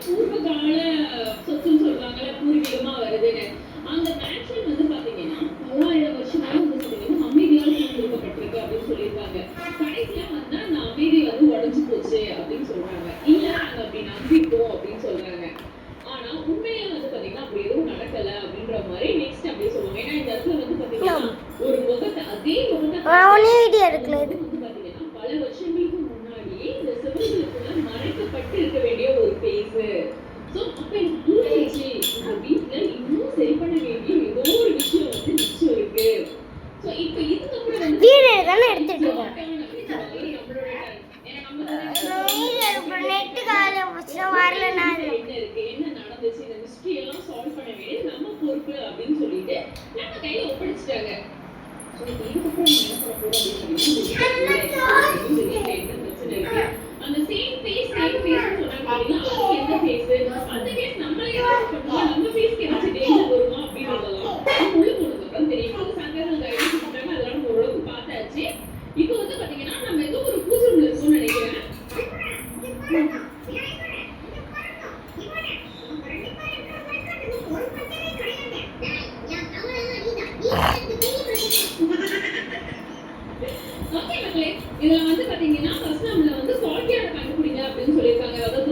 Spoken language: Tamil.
பூர்வகால சொத்துன்னு சொல்றாங்கல்ல, பூர்வீகமா வருதுன்னு. அந்த மேன்ஷன் வந்து பாத்தீங்கன்னா பல்லாயிரம் வருஷமாவே வந்து பாத்தீங்கன்னா அமைதியால் சூழ்ந்திருக்கப்பட்டிருக்கு அப்படின்னு சொல்லியிருக்காங்க. கடைசியா வந்து அந்த அமைதி வந்து உடைஞ்சு போச்சு அப்படின்னு சொல்றாங்க. இல்ல நாங்க அப்படி நம்பிட்டோம் அப்படின்னு சொல்றாங்க. ஆனா உண்மையிலே வந்து பாத்தீங்கன்னா அப்படி எதுவும் நடக்கல அப்படின்ற மாதிரி நெக்ஸ்ட் அப்படியே சொல்லுவாங்க. ஏன்னா இந்த இடத்துல வந்து பாத்தீங்கன்னா ஒரு முகத்தை அதே முகத்தை வந்து பாத்தீங்கன்னா பல வருஷங்களுக்கு முன்னாடி இந்த சிவர்களுக்குள்ள மறைக்கப்பட்டு இருக்க வேண்டிய ஒரு பேஸ். சோ அப்ப எனக்கு புரிஞ்சிச்சு, இந்த வீட்டுல இன்னும் சரி பண்ண வேண்டிய ஏதோ ஒரு விஷயம் வந்து மிச்சம் இருக்கு. சோ இப்ப இதுக்கப்புறம் வந்து வீடியோ தானே எடுத்துட்டு இருக்கேன். நம்மளோட ஏன்னா நம்ம நெட் கால வச்சா வரல. நான் என்ன இருக்கு, என்ன நடந்துச்சு, இந்த மிஸ்ட்ரி எல்லாம் சால்வ் பண்ண வேண்டியது நம்ம பொறுப்பு அப்படின்னு சொல்லிட்டு நம்ம கையில ஒப்படைச்சிட்டாங்க. சோ இப்போ இதுக்கப்புறம் என்ன பண்ண போறோம் அப்படின்னு என்ன பிரச்சனை இருக்கு, அந்த சேம் ஃபேஸ் சொன்னாங்க அப்படின்னா அது எந்த ஃபேஸ், அந்த ஃபேஸ் நம்மளே பண்ணுவோம், நம்ம ஃபேஸ்க்கு ஏதாச்சும் டேஞ்சர் வருமா அப்படின்றதெல்லாம் உள்ள போனதுக்கு அப்புறம் தெரியும். சங்கர்கள் கைடு சொல்றாங்க, அதெல்லாம் நம்ம ஓரளவுக்கு பார்த்தாச்சு. இப்போ வந்து பாத்தீங்கன்னா நம்ம ஏதோ ஒரு பூஜை ரூம்ல இருக்கோம்னு நினைக்கிறேன். ஓகே மக்களே, இதுல வந்து பாத்தீங்கன்னா ஃபர்ஸ்ட் நம்மள வந்து ஃபால்ட் யாரை கண்டுபிடிங்க அப்படின்னு சொல்லியிருக்காங்க. அதாவது